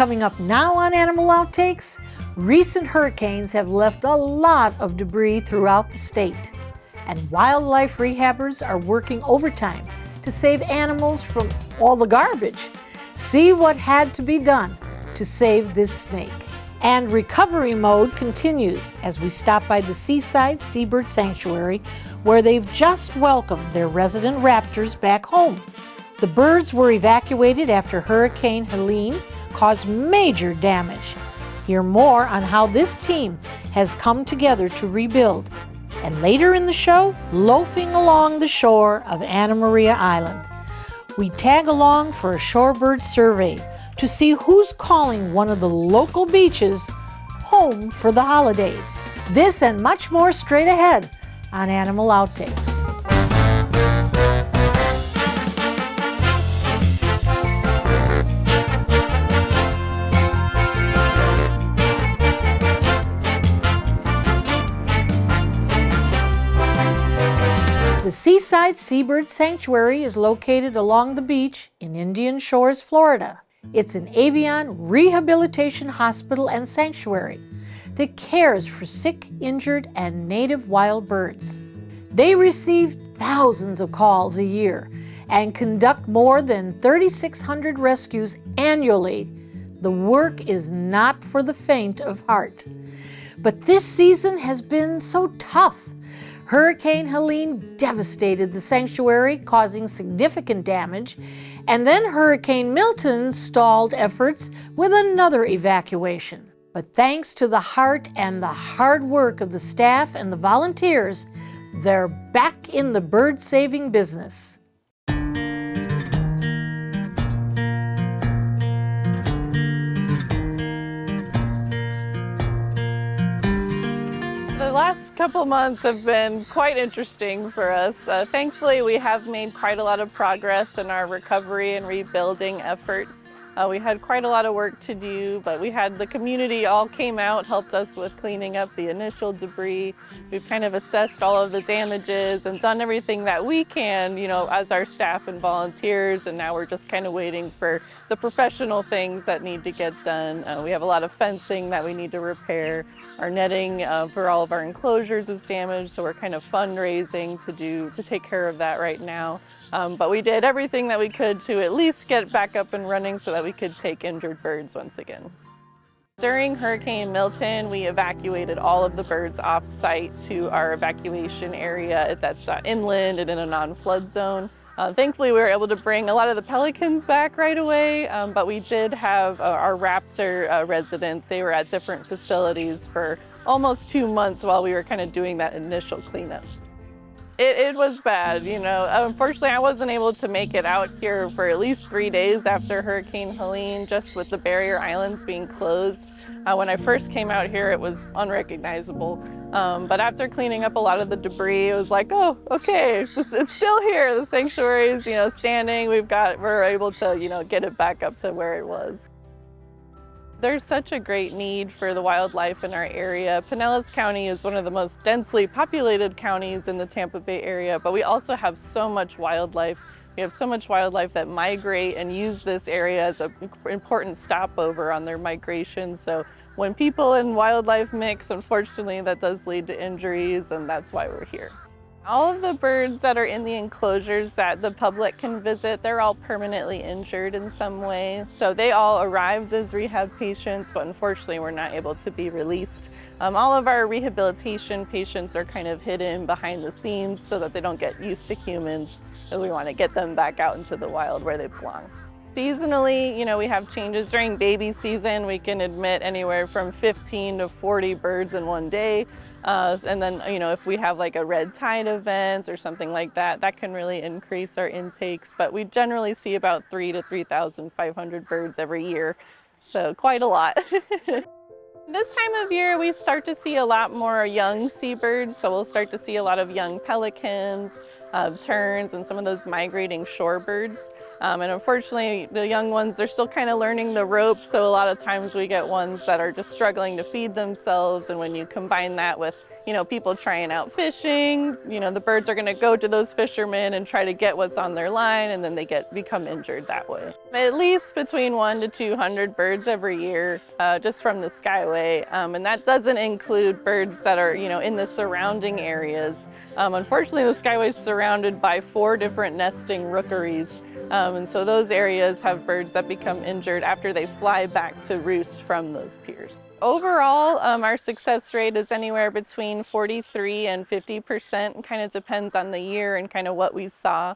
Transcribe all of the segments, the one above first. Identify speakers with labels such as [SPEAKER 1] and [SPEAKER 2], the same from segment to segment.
[SPEAKER 1] Coming up now on Animal Outtakes, recent hurricanes have left a lot of debris throughout the state, and wildlife rehabbers are working overtime to save animals from all the garbage. See what had to be done to save this snake. And recovery mode continues as we stop by the Seaside Seabird Sanctuary, where they've just welcomed their resident raptors back home. The birds were evacuated after Hurricane Helene caused major damage. Hear more on how this team has come together to rebuild. And later in the show, loafing along the shore of Anna Maria Island, we tag along for a shorebird survey to see who's calling one of the local beaches home for the holidays. This and much more straight ahead on Animal Outtakes. The Seaside Seabird Sanctuary is located along the beach in Indian Shores, Florida. It's an avian rehabilitation hospital and sanctuary that cares for sick, injured, and native wild birds. They receive thousands of calls a year and conduct more than 3,600 rescues annually. The work is not for the faint of heart. But this season has been so tough. Hurricane Helene devastated the sanctuary, causing significant damage, and then Hurricane Milton stalled efforts with another evacuation. But thanks to the heart and the hard work of the staff and the volunteers, they're back in the bird-saving business.
[SPEAKER 2] The last couple months have been quite interesting for us. Thankfully, we have made quite a lot of progress in our recovery and rebuilding efforts. We had quite a lot of work to do, but we had the community all came out, helped us with cleaning up the initial debris. We've kind of assessed all of the damages and done everything that we can, as our staff and volunteers, and now we're just kind of waiting for the professional things that need to get done. We have a lot of fencing that we need to repair. Our netting for all of our enclosures is damaged, so we're kind of fundraising to take care of that right now. But we did everything that we could to at least get back up and running so that we could take injured birds once again. During Hurricane Milton, we evacuated all of the birds off-site to our evacuation area that's inland and in a non-flood zone. Thankfully, we were able to bring a lot of the pelicans back right away, but we did have our raptor residents. They were at different facilities for almost 2 months while we were kind of doing that initial cleanup. It was bad, Unfortunately, I wasn't able to make it out here for at least 3 days after Hurricane Helene, just with the barrier islands being closed. When I first came out here, it was unrecognizable. But after cleaning up a lot of the debris, it was like, oh, okay, it's still here. The sanctuary is, standing. We're able to, get it back up to where it was. There's such a great need for the wildlife in our area. Pinellas County is one of the most densely populated counties in the Tampa Bay area, but we also have so much wildlife. We have so much wildlife that migrate and use this area as an important stopover on their migration. So when people and wildlife mix, unfortunately, that does lead to injuries, and that's why we're here. All of the birds that are in the enclosures that the public can visit, they're all permanently injured in some way. So they all arrived as rehab patients, but unfortunately were not able to be released. All of our rehabilitation patients are kind of hidden behind the scenes so that they don't get used to humans, and we want to get them back out into the wild where they belong. Seasonally, we have changes. During baby season, we can admit anywhere from 15 to 40 birds in one day. And then, if we have like a red tide event or something like that, that can really increase our intakes. But we generally see about 3,000 to 3,500 birds every year. So quite a lot. This time of year, we start to see a lot more young seabirds. So we'll start to see a lot of young pelicans, terns, and some of those migrating shorebirds. And unfortunately, the young ones, they're still kind of learning the ropes. So a lot of times we get ones that are just struggling to feed themselves. And when you combine that with people trying out fishing. The birds are going to go to those fishermen and try to get what's on their line, and then they become injured that way. At least between 100 to 200 birds every year, just from the Skyway, and that doesn't include birds that are in the surrounding areas. Unfortunately, the Skyway is surrounded by 4 different nesting rookeries, and so those areas have birds that become injured after they fly back to roost from those piers. Overall, our success rate is anywhere between 43 and 50%. It kind of depends on the year and kind of what we saw.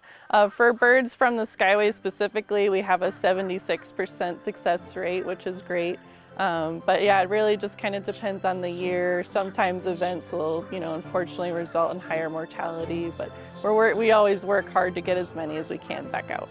[SPEAKER 2] For birds from the Skyway specifically, we have a 76% success rate, which is great. But yeah, it really just kind of depends on the year. Sometimes events will, unfortunately result in higher mortality, but we always work hard to get as many as we can back out.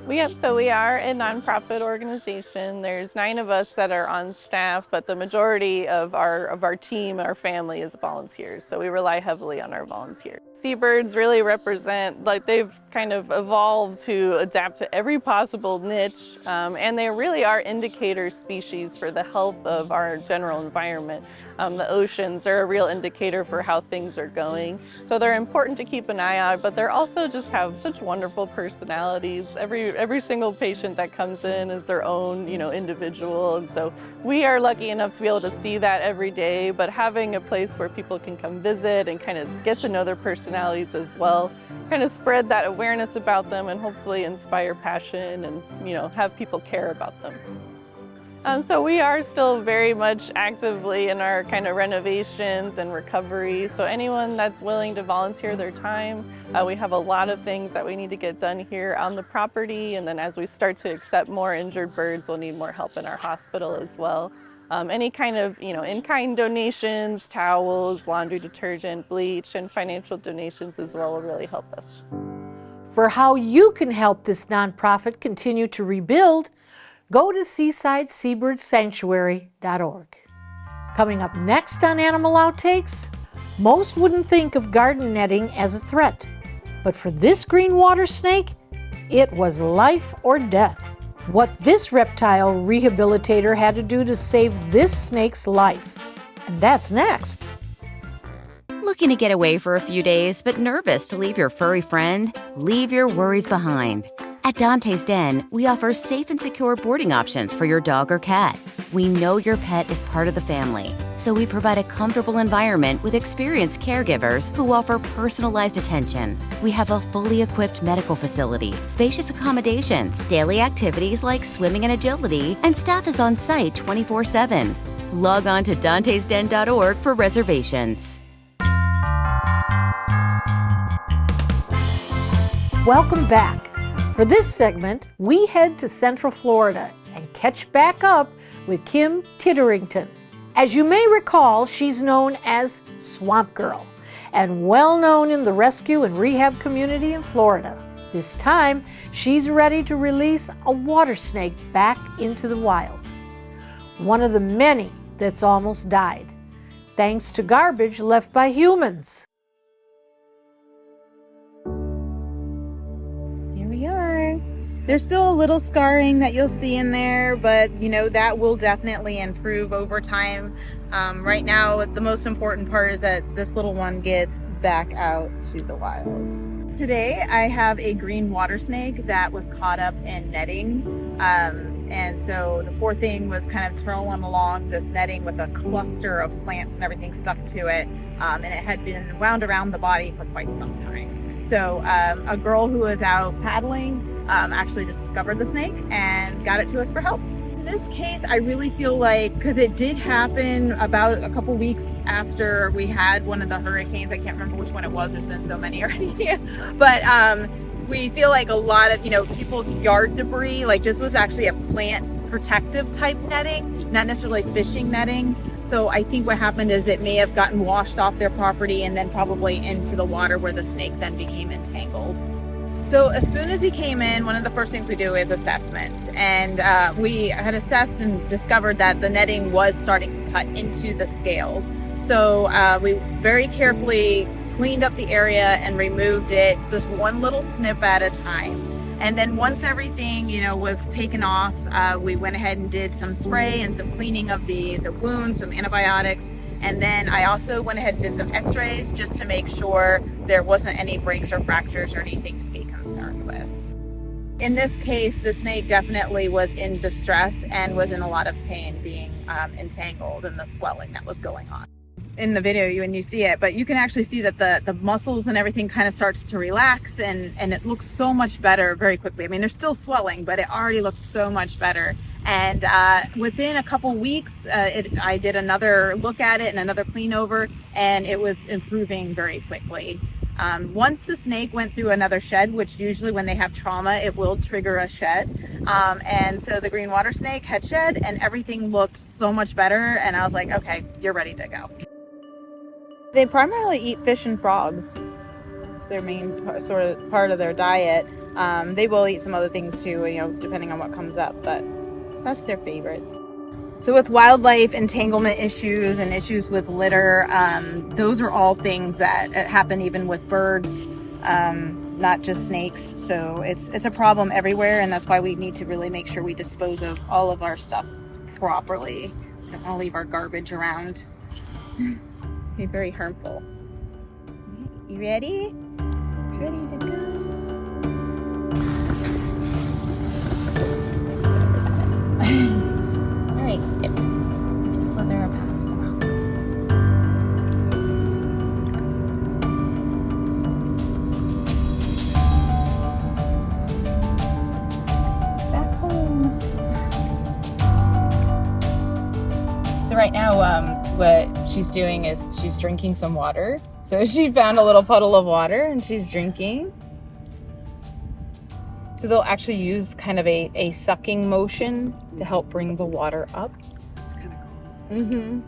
[SPEAKER 2] We are a nonprofit organization. There's 9 of us that are on staff, but the majority of our team, our family, is volunteers. So we rely heavily on our volunteers. Seabirds really represent, they've kind of evolved to adapt to every possible niche, and they really are indicator species for the health of our general environment. The oceans are a real indicator for how things are going. So they're important to keep an eye out, but they're also just have such wonderful personalities. Every single patient that comes in is their own, individual. And so we are lucky enough to be able to see that every day, but having a place where people can come visit and kind of get to know their personalities as well, kind of spread that awareness about them and hopefully inspire passion and, have people care about them. So we are still very much actively in our kind of renovations and recovery. So anyone that's willing to volunteer their time, we have a lot of things that we need to get done here on the property. And then as we start to accept more injured birds, we'll need more help in our hospital as well. Any kind of, in-kind donations, towels, laundry detergent, bleach, and financial donations as well will really help us.
[SPEAKER 1] For how you can help this nonprofit continue to rebuild, go to Seaside Seabird Sanctuary.org. Coming up next on Animal Outtakes, most wouldn't think of garden netting as a threat, but for this green water snake, it was life or death. What this reptile rehabilitator had to do to save this snake's life. And that's next.
[SPEAKER 3] Looking to get away for a few days, but nervous to leave your furry friend? Leave your worries behind. At Dante's Den, we offer safe and secure boarding options for your dog or cat. We know your pet is part of the family, so we provide a comfortable environment with experienced caregivers who offer personalized attention. We have a fully equipped medical facility, spacious accommodations, daily activities like swimming and agility, and staff is on site 24/7. Log on to dantesden.org for reservations.
[SPEAKER 1] Welcome back. For this segment, we head to Central Florida and catch back up with Kim Titterington. As you may recall, she's known as Swamp Girl and well known in the rescue and rehab community in Florida. This time, she's ready to release a water snake back into the wild. One of the many that's almost died, thanks to garbage left by humans.
[SPEAKER 4] There's still a little scarring that you'll see in there, but that will definitely improve over time. Right now, the most important part is that this little one gets back out to the wild. Today, I have a green water snake that was caught up in netting. And so the poor thing was kind of trolling along this netting with a cluster of plants and everything stuck to it. And it had been wound around the body for quite some time. So a girl who was out paddling actually discovered the snake and got it to us for help. In this case, I really feel like, because it did happen about a couple weeks after we had one of the hurricanes, I can't remember which one it was, there's been so many already, but we feel like a lot of, people's yard debris, like this was actually a plant protective type netting, not necessarily fishing netting. So I think what happened is it may have gotten washed off their property and then probably into the water where the snake then became entangled. So as soon as he came in, one of the first things we do is assessment. And we had assessed and discovered that the netting was starting to cut into the scales. So we very carefully cleaned up the area and removed it, just one little snip at a time. And then once everything, was taken off, we went ahead and did some spray and some cleaning of the wounds, some antibiotics. And then I also went ahead and did some x-rays just to make sure there wasn't any breaks or fractures or anything to be concerned with. In this case, the snake definitely was in distress and was in a lot of pain, being entangled in the swelling that was going on. In the video, when you see it, but you can actually see that the muscles and everything kind of starts to relax, and it looks so much better very quickly. I mean, there's still swelling, but it already looks so much better. And within a couple weeks, I did another look at it and another clean over, and it was improving very quickly. Once the snake went through another shed, which usually when they have trauma, it will trigger a shed. And so the green water snake had shed and everything looked so much better. And I was like, okay, you're ready to go. They primarily eat fish and frogs. It's their main part of their diet. They will eat some other things too, depending on what comes up, but that's their favorites. So with wildlife entanglement issues and issues with litter, those are all things that happen even with birds, not just snakes. So it's a problem everywhere, and that's why we need to really make sure we dispose of all of our stuff properly. We don't want to leave our garbage around. It'd be very harmful. You ready? Ready to go? Yep. Just slither her past them. Back home. So right now, what she's doing is she's drinking some water. So she found a little puddle of water and she's drinking. So they'll actually use kind of a sucking motion to help bring the water up.
[SPEAKER 5] It's kind of cool.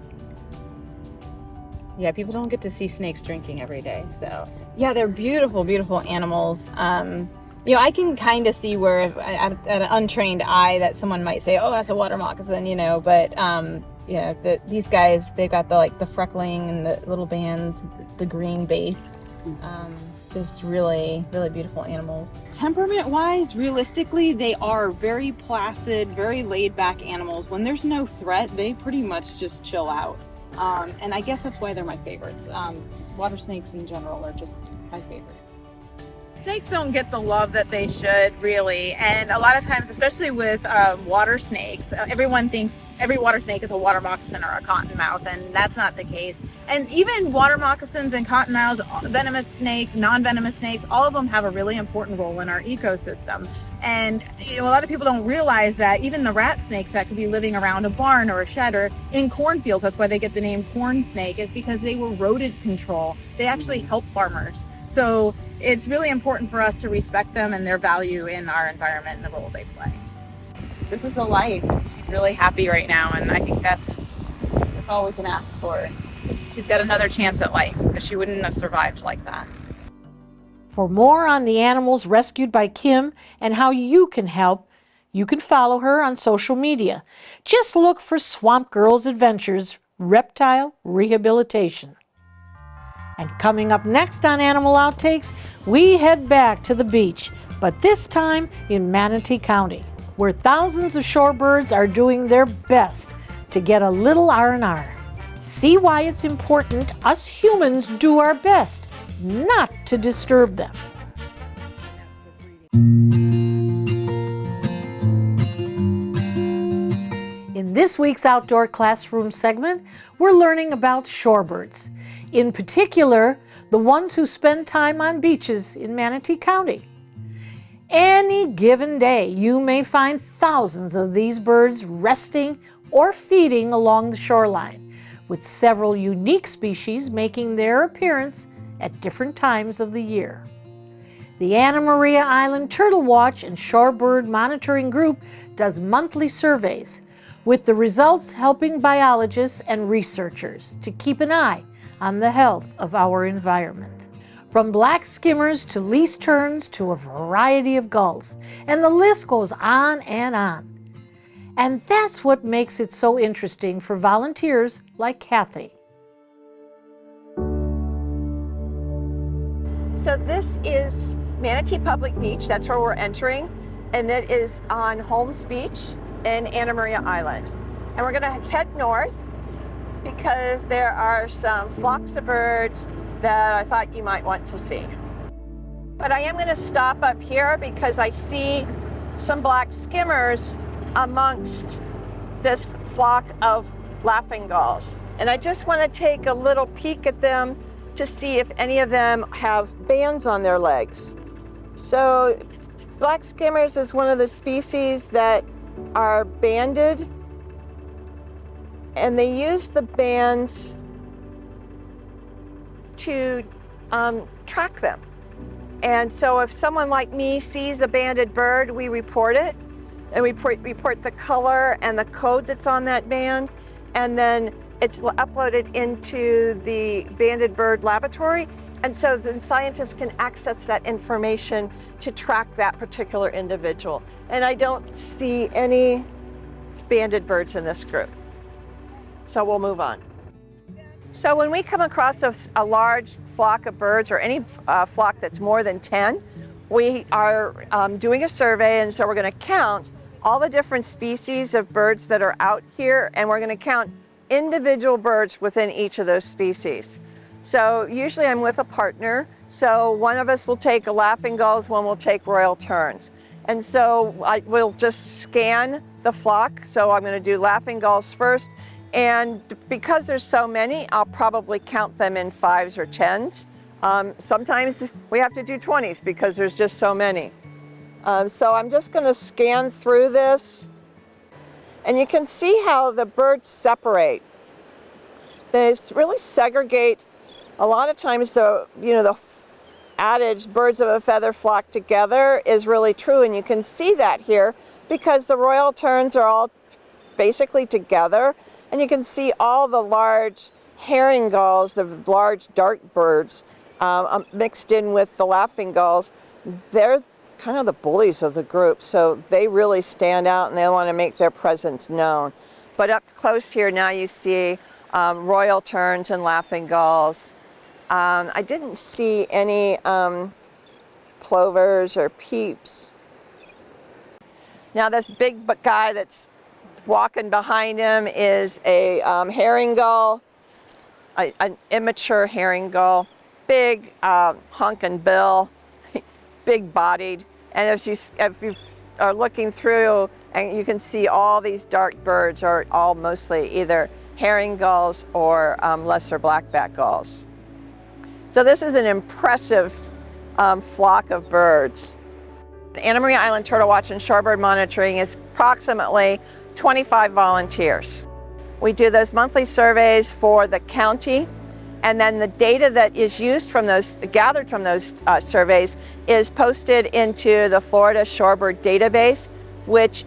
[SPEAKER 4] Yeah, people don't get to see snakes drinking every day. So yeah, they're beautiful, beautiful animals. I can kind of see where at an untrained eye that someone might say, oh, that's a water moccasin, but these guys, they've got the freckling and the little bands, the green base. Just really, really beautiful animals.
[SPEAKER 5] Temperament-wise, realistically, they are very placid, very laid-back animals. When there's no threat, they pretty much just chill out. And I guess that's why they're my favorites. Water snakes in general are just my favorites.
[SPEAKER 4] Snakes don't get the love that they should, really. And a lot of times, especially with water snakes, everyone thinks every water snake is a water moccasin or a cottonmouth, and that's not the case. And even water moccasins and cottonmouths, venomous snakes, non-venomous snakes, all of them have a really important role in our ecosystem. And a lot of people don't realize that even the rat snakes that could be living around a barn or a shed or in cornfields, that's why they get the name corn snake, is because they were rodent control. They actually help farmers. So it's really important for us to respect them and their value in our environment and the role they play. This is the life. She's really happy right now, and I think that's all we can ask for. She's got another chance at life because she wouldn't have survived like that.
[SPEAKER 1] For more on the animals rescued by Kim and how you can help, you can follow her on social media. Just look for Swamp Girls Adventures Reptile Rehabilitation. And coming up next on Animal Outtakes, we head back to the beach, but this time in Manatee County, where thousands of shorebirds are doing their best to get a little R&R. See why it's important us humans do our best not to disturb them. In this week's Outdoor Classroom segment, we're learning about shorebirds. In particular, the ones who spend time on beaches in Manatee County. Any given day, you may find thousands of these birds resting or feeding along the shoreline, with several unique species making their appearance at different times of the year. The Anna Maria Island Turtle Watch and Shorebird Monitoring Group does monthly surveys, with the results helping biologists and researchers to keep an eye on the health of our environment. From black skimmers to least terns to a variety of gulls, and the list goes on and on. And that's what makes it so interesting for volunteers like Kathy.
[SPEAKER 6] So this is Manatee Public Beach, that's where we're entering, and it is on Holmes Beach in Anna Maria Island. And we're gonna head north because there are some flocks of birds that I thought you might want to see. But I am going to stop up here because I see some black skimmers amongst this flock of laughing gulls. And I just want to take a little peek at them to see if any of them have bands on their legs. So black skimmers is one of the species that are banded, and they use the bands to track them. And so if someone like me sees a banded bird, we report it, and we report the color and the code that's on that band, and then it's uploaded into the banded bird laboratory. And so the scientists can access that information to track that particular individual. And I don't see any banded birds in this group. So we'll move on. So when we come across a large flock of birds, or any flock that's more than 10, we are doing a survey, and so we're going to count all the different species of birds that are out here, and we're going to count individual birds within each of those species. So usually I'm with a partner, so one of us will take laughing gulls, one will take royal terns. And so we'll just scan the flock. So I'm going to do laughing gulls first, and because there's so many, I'll probably count them in 5s or 10s. Sometimes we have to do 20s because there's just so many. So I'm just going to scan through this, and you can see how the birds separate. They really segregate. A lot of times the adage, birds of a feather flock together, is really true, and you can see that here because the royal terns are all basically together, and you can see all the large herring gulls, the large dark birds, mixed in with the laughing gulls. They're kind of the bullies of the group, so they really stand out and they want to make their presence known. But up close here now you see royal terns and laughing gulls. I didn't see any plovers or peeps. Now this big guy that's walking behind him is a herring gull, an immature herring gull, big hunking bill, big bodied. And if you are looking through, and you can see all these dark birds are all mostly either herring gulls or lesser blackback gulls. So this is an impressive flock of birds. Anna Maria Island Turtle Watch and Shorebird Monitoring is approximately 25 volunteers. We do those monthly surveys for the county, and then the data that is used from those, gathered from those surveys, is posted into the Florida Shorebird database, which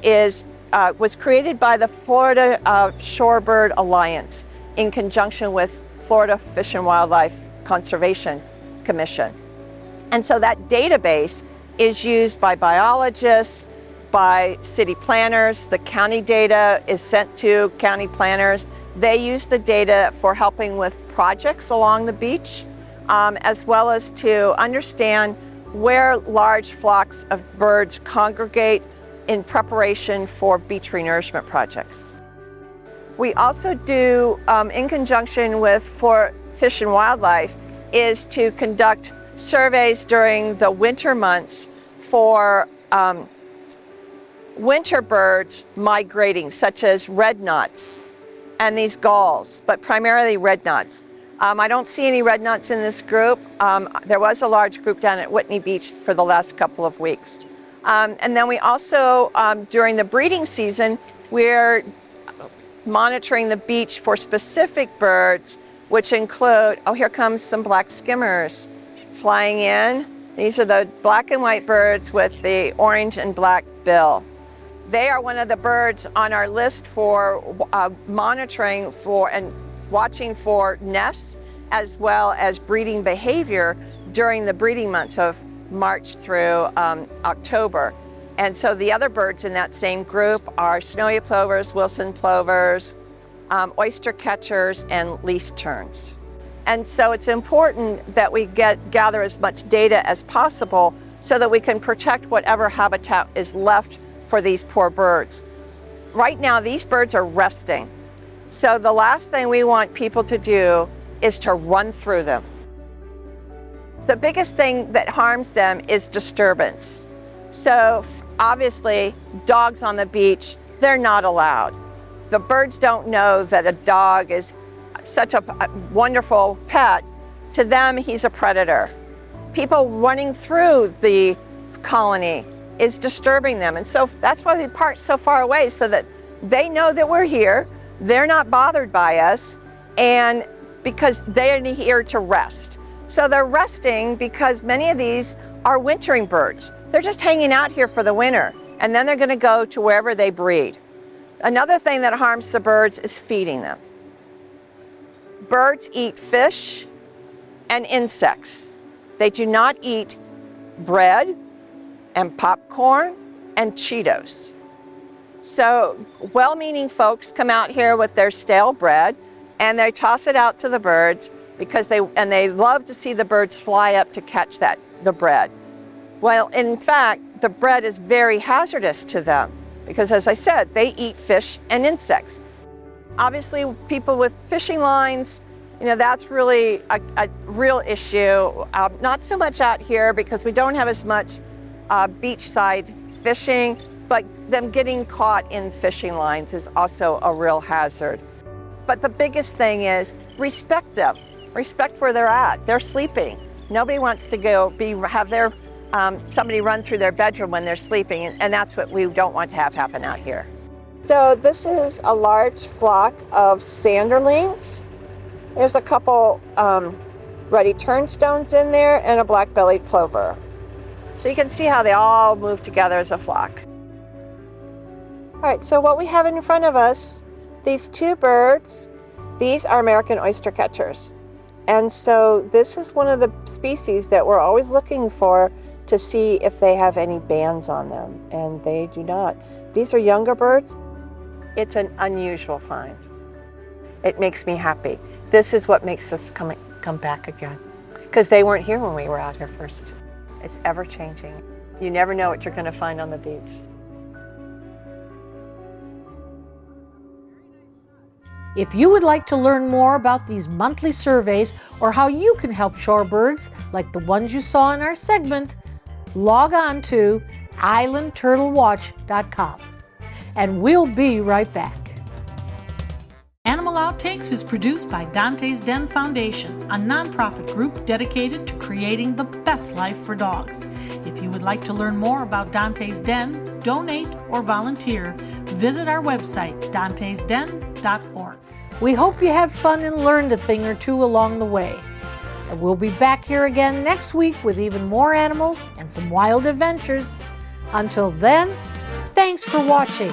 [SPEAKER 6] was created by the Florida Shorebird Alliance in conjunction with Florida Fish and Wildlife Conservation Commission. And so that database is used by biologists, by city planners. The county data is sent to county planners. They use the data for helping with projects along the beach, as well as to understand where large flocks of birds congregate in preparation for beach renourishment projects. We also do, in conjunction with Florida Fish and Wildlife, is to conduct surveys during the winter months for winter birds migrating, such as red knots and these gulls, but primarily red knots. I don't see any red knots in this group. There was a large group down at Whitney Beach for the last couple of weeks. And then we also, during the breeding season, we're monitoring the beach for specific birds, which include, oh, here comes some black skimmers flying in. These are the black and white birds with the orange and black bill. They are one of the birds on our list for monitoring for and watching for nests, as well as breeding behavior during the breeding months of March through October. And so the other birds in that same group are snowy plovers, Wilson plovers, oyster catchers, and least terns. And so it's important that we gather as much data as possible so that we can protect whatever habitat is left for these poor birds. Right now, these birds are resting. So the last thing we want people to do is to run through them. The biggest thing that harms them is disturbance. So obviously, dogs on the beach, they're not allowed. The birds don't know that a dog is such a wonderful pet. To them, he's a predator. People running through the colony is disturbing them. And so that's why we park so far away, so that they know that we're here. They're not bothered by us, and because they're here to rest. So they're resting because many of these are wintering birds. They're just hanging out here for the winter, and then they're going to go to wherever they breed. Another thing that harms the birds is feeding them. Birds eat fish and insects. They do not eat bread and popcorn and Cheetos. So well-meaning folks come out here with their stale bread and they toss it out to the birds because they love to see the birds fly up to catch the bread. Well, in fact, the bread is very hazardous to them because, as I said, they eat fish and insects. Obviously, people with fishing lines, that's really a real issue. Not so much out here because we don't have as much beachside fishing, but them getting caught in fishing lines is also a real hazard. But the biggest thing is respect them. Respect where they're at. They're sleeping. Nobody wants to have somebody run through their bedroom when they're sleeping, and that's what we don't want to have happen out here. So this is a large flock of sanderlings. There's a couple ruddy turnstones in there and a black-bellied plover. So you can see how they all move together as a flock. All right, so what we have in front of us, these two birds, these are American oyster catchers. And so this is one of the species that we're always looking for to see if they have any bands on them, and they do not. These are younger birds. It's an unusual find. It makes me happy. This is what makes us come back again, because they weren't here when we were out here first. It's ever changing. You never know what you're going to find on the beach.
[SPEAKER 1] If you would like to learn more about these monthly surveys or how you can help shorebirds like the ones you saw in our segment, log on to islandturtlewatch.com. And we'll be right back. Animal Outtakes is produced by Dante's Den Foundation, a nonprofit group dedicated to creating the best life for dogs. If you would like to learn more about Dante's Den, donate, or volunteer, visit our website, dantesden.org. We hope you had fun and learned a thing or two along the way. And we'll be back here again next week with even more animals and some wild adventures. Until then, thanks for watching.